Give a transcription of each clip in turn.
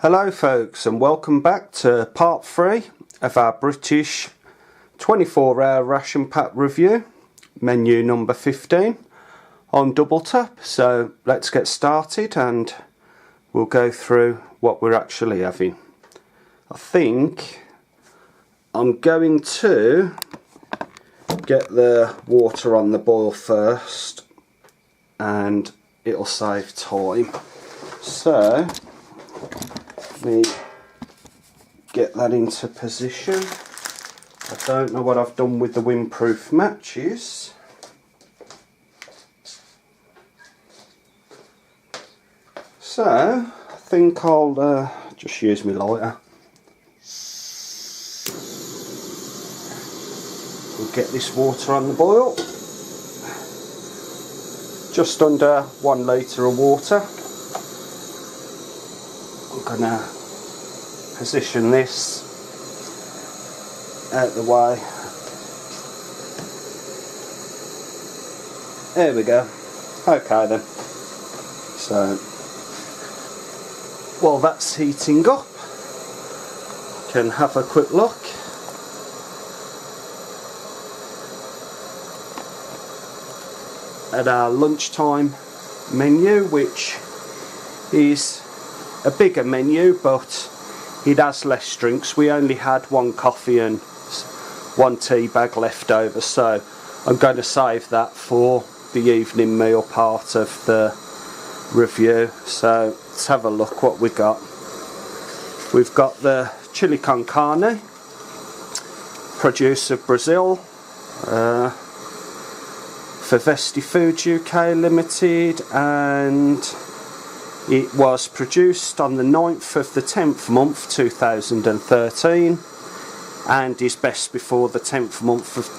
Hello folks, and welcome back to part 3 of our British 24-hour ration pack review, menu number 15 on Double Tap. So let's get started and we'll go through what we're actually having. I think I'm going to get the water on the boil first and it'll save time. So let me get that into position. I don't know what I've done with the windproof matches. So I think I'll just use my lighter. We'll get this water on the boil. Just under 1 litre of water. I'm going to position this out the way. There we go. Okay then. So while that's heating up, you can have a quick look. At our lunchtime menu, which is a bigger menu, but it has less drinks. We only had 1 coffee and 1 tea bag left over, so I'm going to save that for the evening meal part of the review. So let's have a look what we got. We've got the Chilli Con Carne, produce of Brazil, for Vesti Foods UK Limited, and it was produced on the 9th of the 10th month 2013 and is best before the 10th month of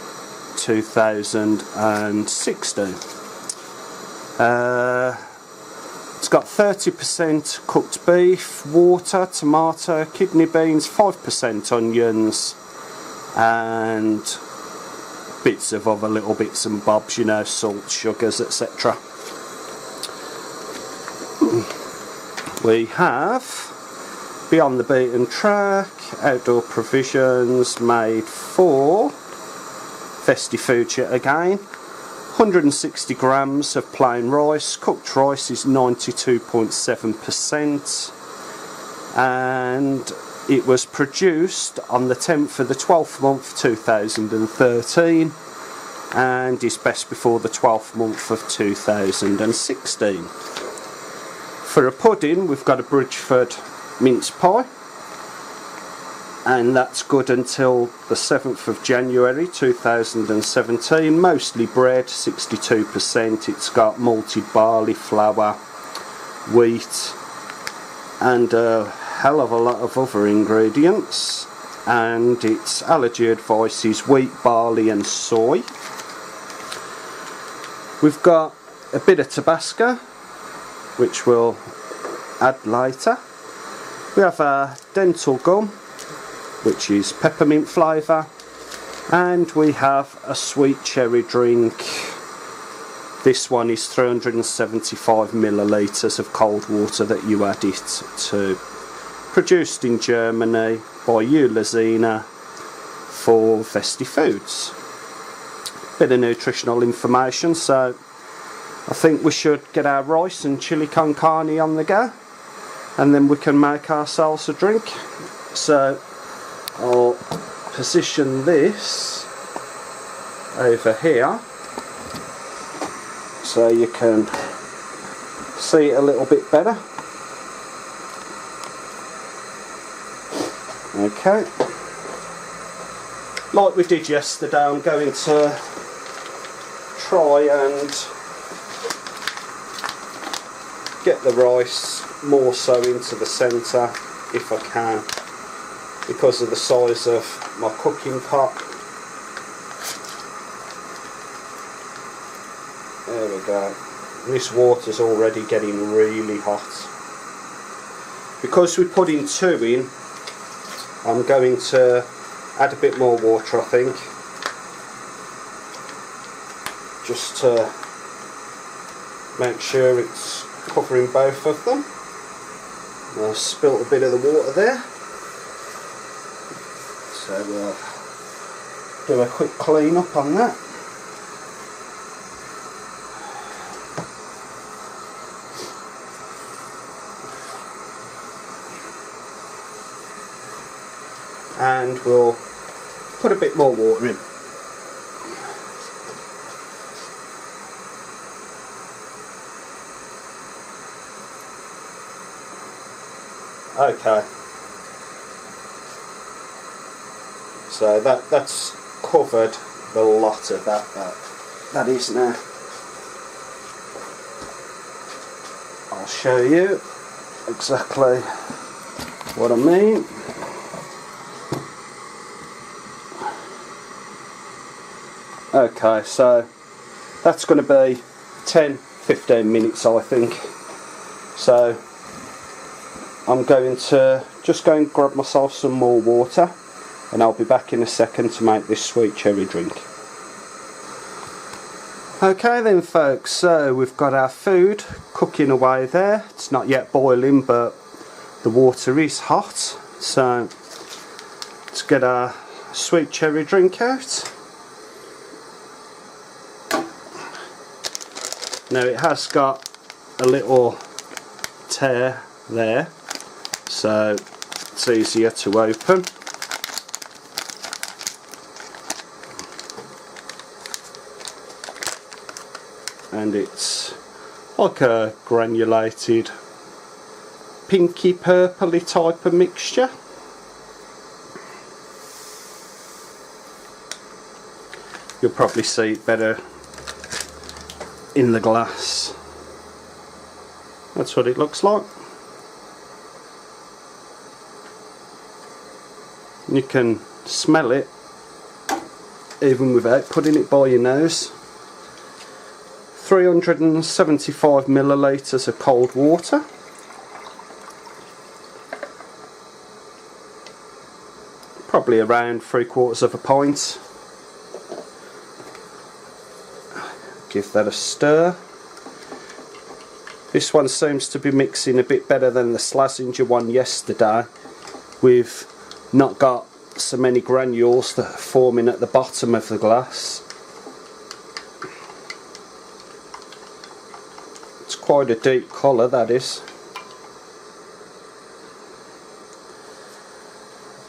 2016. It's got 30% cooked beef, water, tomato, kidney beans, 5% onions and bits of other little bits and bobs, you know, salt, sugars, etc. We have Beyond the Beaten Track, outdoor provisions made for Vesti Foods yet again. 160 grams of plain rice. Cooked rice is 92.7%, and it was produced on the 10th of the 12th month 2013 and is best before the 12th month of 2016. For a pudding, we've got a Bridgeford Mince Pie, and that's good until the 7th of January 2017. Mostly bread, 62%. It's got malted barley, flour, wheat, and a hell of a lot of other ingredients. And its allergy advice is wheat, barley, and soy. We've got a bit of Tabasco, which we'll add later. We have a dental gum, which is peppermint flavour, and we have a sweet cherry drink. This one is 375 millilitres of cold water that you add it to. Produced in Germany by Ulazina for Vesti Foods. Bit of nutritional information, so I think we should get our rice and Chilli Con Carne on the go, and then we can make ourselves a drink. So I'll position this over here so you can see it a little bit better. Okay. Like we did yesterday, I'm going to try and get the rice more so into the centre if I can, because of the size of my cooking pot. There we go. This water's already getting really hot. Because we put in 2 in, I'm going to add a bit more water, I think, just to make sure it's covering both of them. I spilt a bit of the water there, so we'll do a quick clean up on that. And we'll put a bit more water in. Okay, so that's covered the lot of that is now. I'll show you exactly what I mean. Okay, so that's going to be 10-15 minutes, I think. So I'm going to just go and grab myself some more water, and I'll be back in a second to make this sweet cherry drink. Okay then folks, so we've got our food cooking away there. It's not yet boiling, but the water is hot. So let's get our sweet cherry drink out. Now it has got a little tear there, so it's easier to open. And it's like a granulated pinky purpley type of mixture. You'll probably see it better in the glass. That's what it looks like. You can smell it even without putting it by your nose. 375 millilitres of cold water. Probably around 3/4 of a pint. Give that a stir. This one seems to be mixing a bit better than the Slazenger one yesterday. We've not got so many granules that are forming at the bottom of the glass. It's quite a deep colour, that is.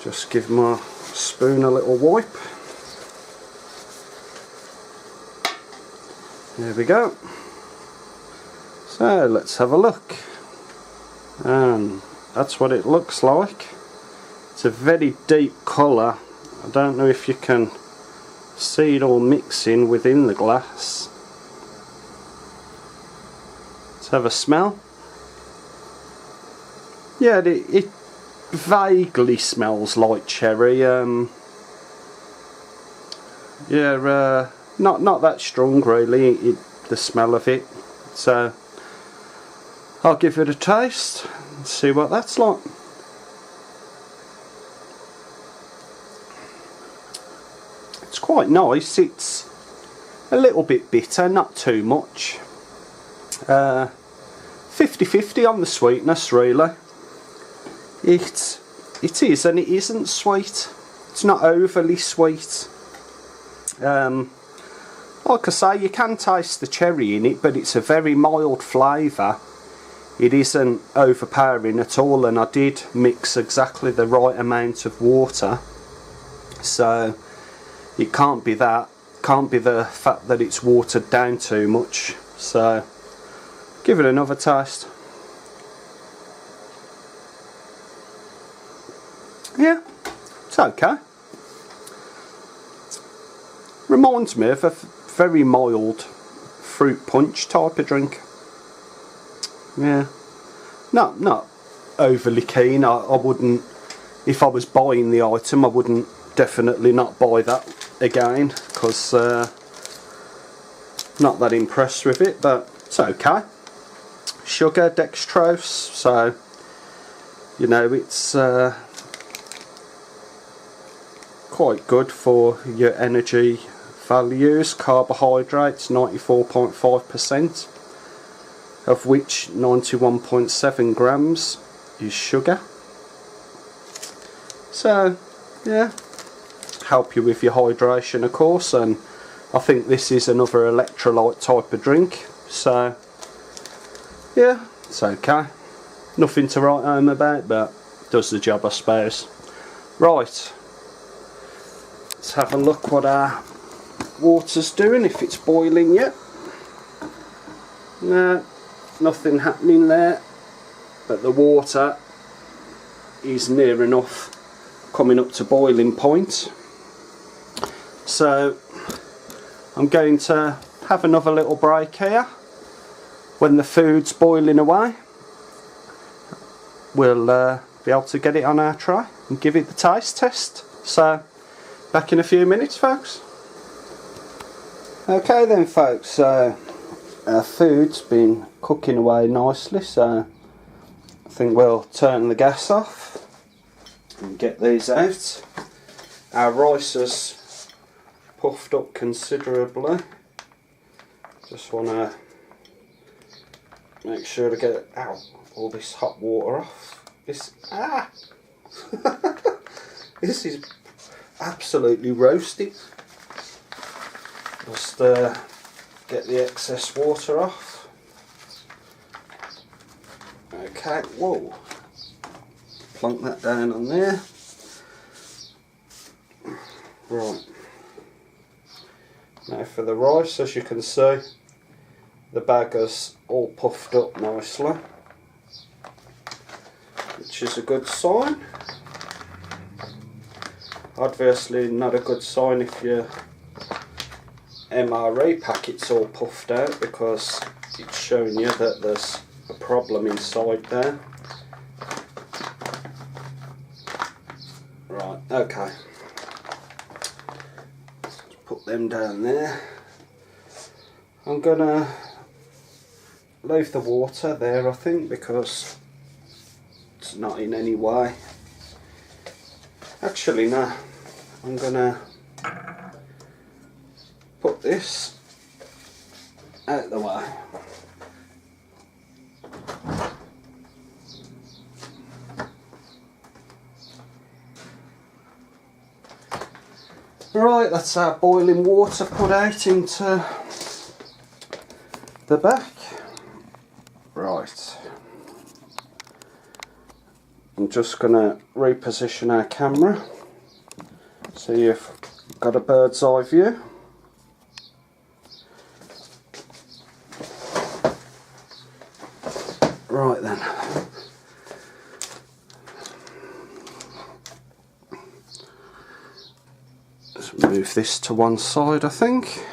Just give my spoon a little wipe. There we go. So let's have a look. And that's what it looks like. It's a very deep colour. I don't know if you can see it all mixing within the glass. Let's have a smell. Yeah, it vaguely smells like cherry. Not that strong really, the smell of it. So I'll give it a taste and see what that's like. It's quite nice. It's a little bit bitter, not too much. 50-50 on the sweetness really. It is and it isn't sweet. It's not overly sweet. Like I say, you can taste the cherry in it, but it's a very mild flavour. It isn't overpowering at all, and I did mix exactly the right amount of water. So it can't be that. Can't be the fact that it's watered down too much. So give it another taste. Yeah, it's okay. Reminds me of a very mild fruit punch type of drink. Yeah, not overly keen. I wouldn't, if I was buying the item, I wouldn't definitely not buy that again, because not that impressed with it, but it's okay. Sugar, dextrose, so you know it's quite good for your energy values. Carbohydrates 94.5%, of which 91.7 grams is sugar. So yeah, help you with your hydration of course, and I think this is another electrolyte type of drink, so yeah, it's okay. Nothing to write home about, but does the job I suppose. Right, let's have a look what our water's doing, if it's boiling yet. No, nothing happening there, but the water is near enough coming up to boiling point. So I'm going to have another little break here. When the food's boiling away, we'll be able to get it on our tray and give it the taste test. So back in a few minutes folks. Okay then folks, so our food's been cooking away nicely, so I think we'll turn the gas off and get these out. Our rice has puffed up considerably. Just want to make sure to get all this hot water off. This this is absolutely roasted. Just get the excess water off. Okay, whoa. Plunk that down on there. Right. Now for the rice, as you can see, the bag is all puffed up nicely, which is a good sign. Obviously not a good sign if your MRE packet's all puffed out, because it's showing you that there's a problem inside there. Right, okay. Let's put them down there. I'm gonna leave the water there I think, because it's not in any way. Actually no, I'm gonna put this out the way. Right, that's our boiling water put out into the back. Right, I'm just going to reposition our camera so you've got a bird's eye view. Right then, let's move this to one side I think.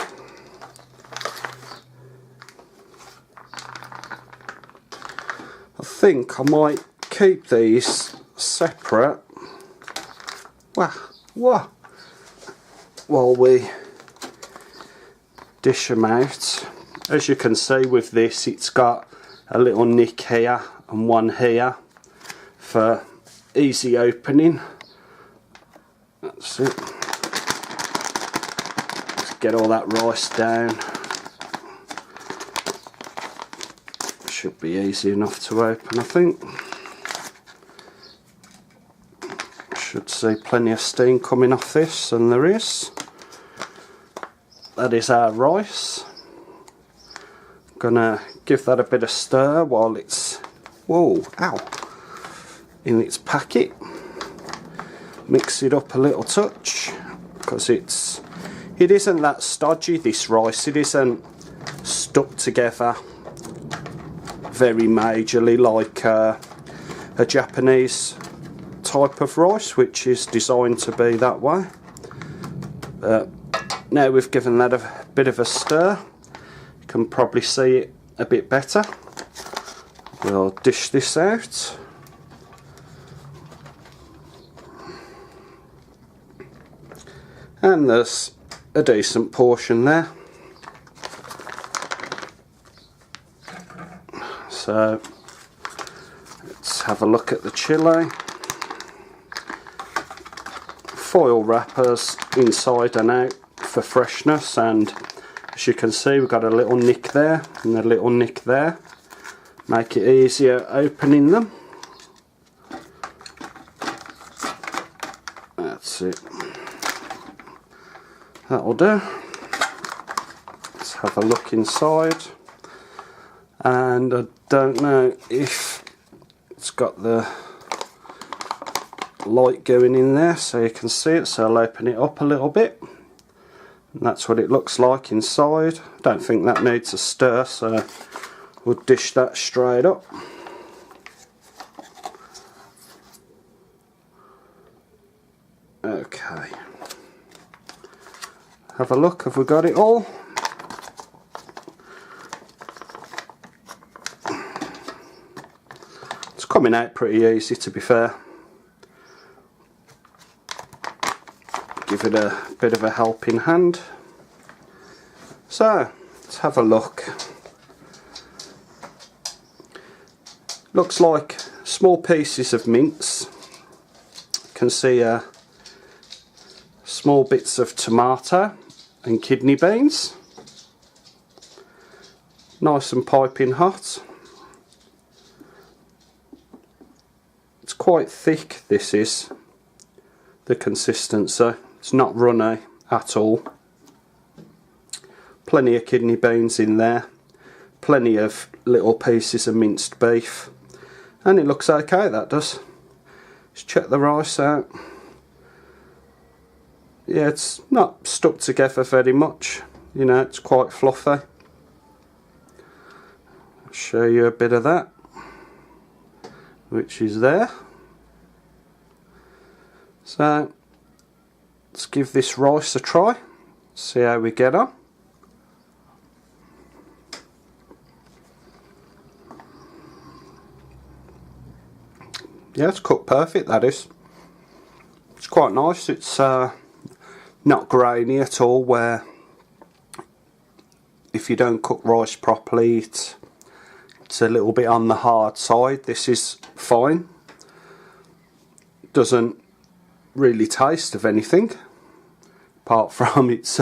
I think I might keep these separate while we dish them out. As you can see with this, it's got a little nick here and one here for easy opening. That's it. Let's get all that rice down. Should be easy enough to open I think. Should see plenty of steam coming off this, and there is. That is our rice. Gonna give that a bit of stir while it's in its packet. Mix it up a little touch, because it isn't that stodgy, this rice. It isn't stuck together very majorly like a Japanese type of rice, which is designed to be that way. Now we've given that a bit of a stir, you can probably see it a bit better. We'll dish this out. And there's a decent portion there. So let's have a look at the chili. Foil wrappers inside and out for freshness, and as you can see we've got a little nick there and a little nick there. Make it easier opening them. That'll do. Let's have a look inside. And I don't know if it's got the light going in there so you can see it, so I'll open it up a little bit. And that's what it looks like inside. I don't think that needs a stir, so we'll dish that straight up. Okay. Have a look, have we got it all? It's coming out pretty easy, to be fair. Give it a bit of a helping hand. So, let's have a look. Looks like small pieces of mince. You can see small bits of tomato and kidney beans. Nice and piping hot. It's quite thick, this is, the consistency. It's not runny at all. Plenty of kidney beans in there. Plenty of little pieces of minced beef. And it looks okay, that does. Let's check the rice out. Yeah, it's not stuck together very much. You know, it's quite fluffy. I'll show you a bit of that, which is there. So, let's give this rice a try. See how we get on. Yeah, it's cooked perfect, that is. It's quite nice. It's not grainy at all, where if you don't cook rice properly it's a little bit on the hard side. This is fine. Doesn't really taste of anything apart from its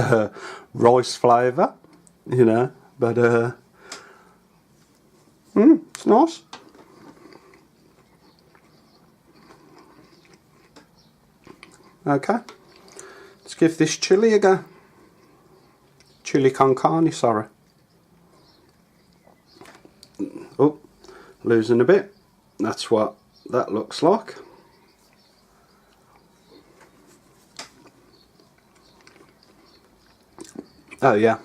rice flavour, you know, but it's nice. Okay, let's give this chilli a go. Chilli con carne, sorry. Oh, losing a bit. That's what that looks like. Oh yeah,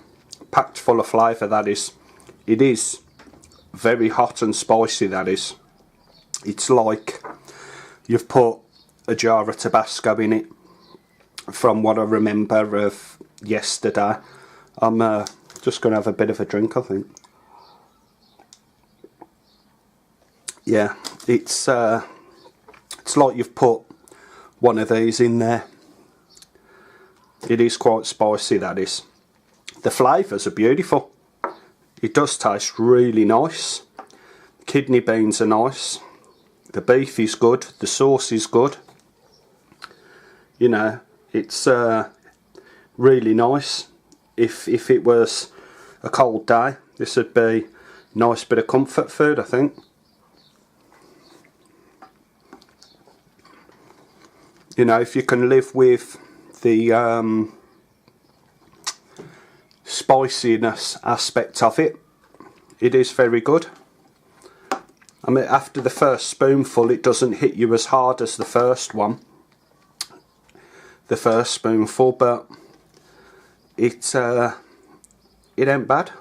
packed full of flavour, that is. It is very hot and spicy, that is. It's like you've put a jar of Tabasco in it, from what I remember of yesterday. I'm just going to have a bit of a drink, I think. Yeah, it's like you've put one of these in there. It is quite spicy, that is. The flavours are beautiful. It does taste really nice. Kidney beans are nice. The beef is good. The sauce is good. You know, it's really nice. If it was a cold day, this would be a nice bit of comfort food, I think. You know, if you can live with the spiciness aspect of it, it is very good. I mean, after the first spoonful it doesn't hit you as hard as the first one, the first spoonful, but it ain't bad.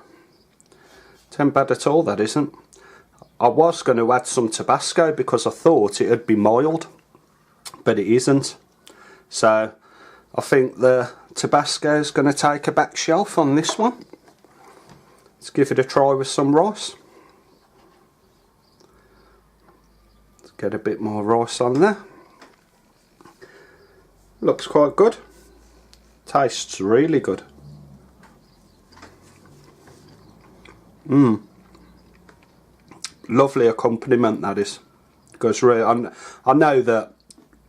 It ain't bad at all, that isn't. I was going to add some Tabasco because I thought it would be mild, but it isn't. So I think the Tabasco is going to take a back shelf on this one. Let's give it a try with some rice. Let's get a bit more rice on there. Looks quite good. Tastes really good. Lovely accompaniment, that is. Goes really. I know that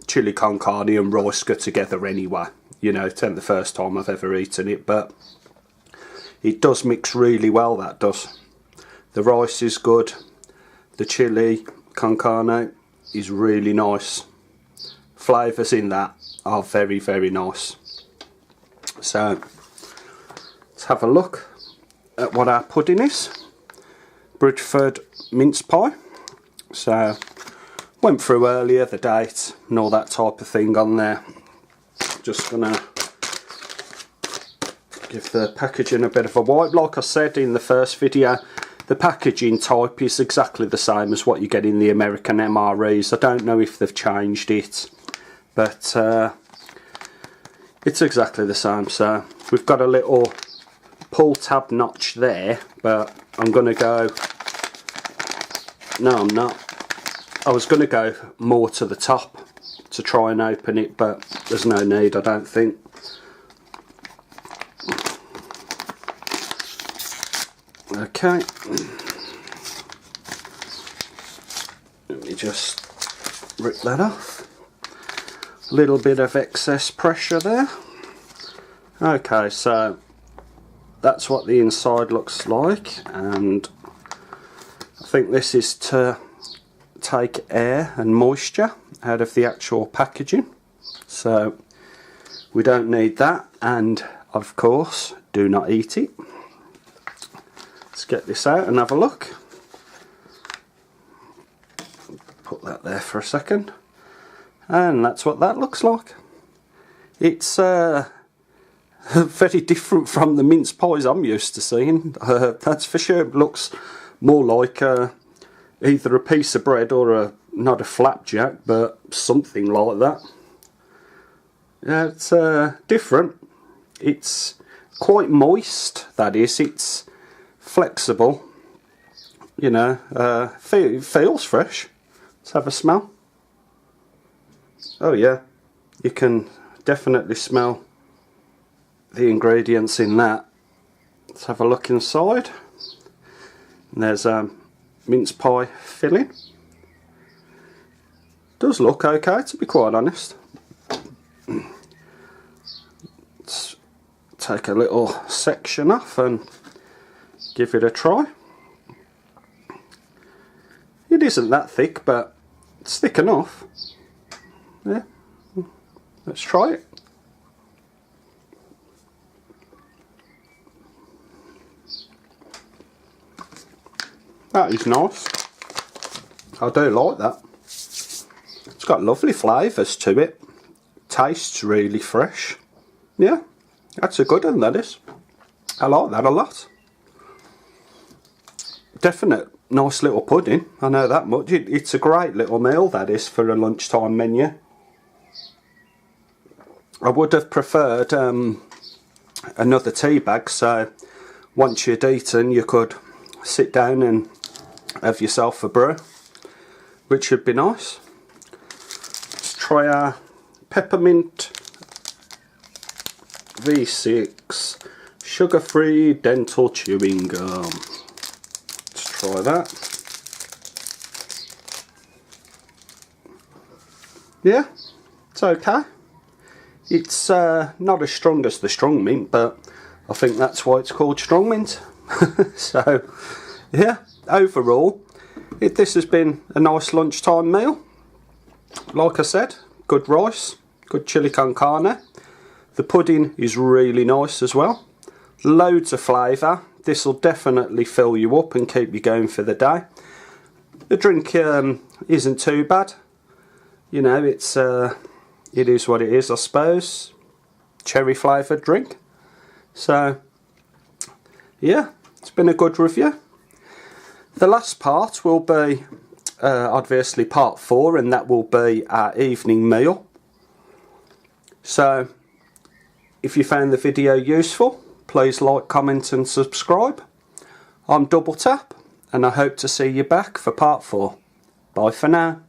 chili con carne and rice go together anyway. You know, it ain't the first time I've ever eaten it, but it does mix really well, that does. The rice is good. The chili con carne is really nice. Flavours in that are very, very nice. So let's have a look at what our pudding is. Bridgeford mince pie. So went through earlier the date and all that type of thing on there. Just gonna give the packaging a bit of a wipe. Like I said in the first video, the packaging type is exactly the same as what you get in the American MREs. I don't know if they've changed it, but it's exactly the same. So we've got a little pull tab notch there, but I'm going to go, no I'm not, I was going to go more to the top to try and open it, but there's no need, I don't think. Okay, let me just rip that off. A little bit of excess pressure there. Okay, so that's what the inside looks like, and I think this is to take air and moisture out of the actual packaging, so we don't need that, and of course do not eat it. Let's get this out and have a look. Put that there for a second, and that's what that looks like. It's very different from the mince pies I'm used to seeing, that's for sure. It looks more like either a piece of bread or not a flapjack, but something like that. Yeah, it's different. It's quite moist, that is. It's flexible, you know. It feels fresh. Let's have a smell. Oh yeah, you can definitely smell the ingredients in that. Let's have a look inside. And there's mince pie filling. Does look okay, to be quite honest. Let's take a little section off and give it a try. It isn't that thick, but it's thick enough. Yeah, let's try it. That is nice. I do like that. It's got lovely flavours to it. Tastes really fresh. Yeah, that's a good one, that is. I like that a lot. Definite nice little pudding, I know that much. It's a great little meal, that is, for a lunchtime menu. I would have preferred another tea bag, so once you'd eaten you could sit down and have yourself a brew, which would be nice. Let's try our peppermint V6 sugar-free dental chewing gum. Let's try that. Yeah, it's okay. It's not as strong as the strong mint, but I think that's why it's called strong mint. So yeah, overall this has been a nice lunchtime meal. Like I said, good rice, good chili con carne. The pudding is really nice as well. Loads of flavour. This will definitely fill you up and keep you going for the day. The drink isn't too bad. You know, it is what it is, I suppose. Cherry flavoured drink. So yeah, it's been a good review. The last part will be obviously part 4, and that will be our evening meal. So if you found the video useful, please like, comment and subscribe. I'm Double Tap, and I hope to see you back for part 4. Bye for now.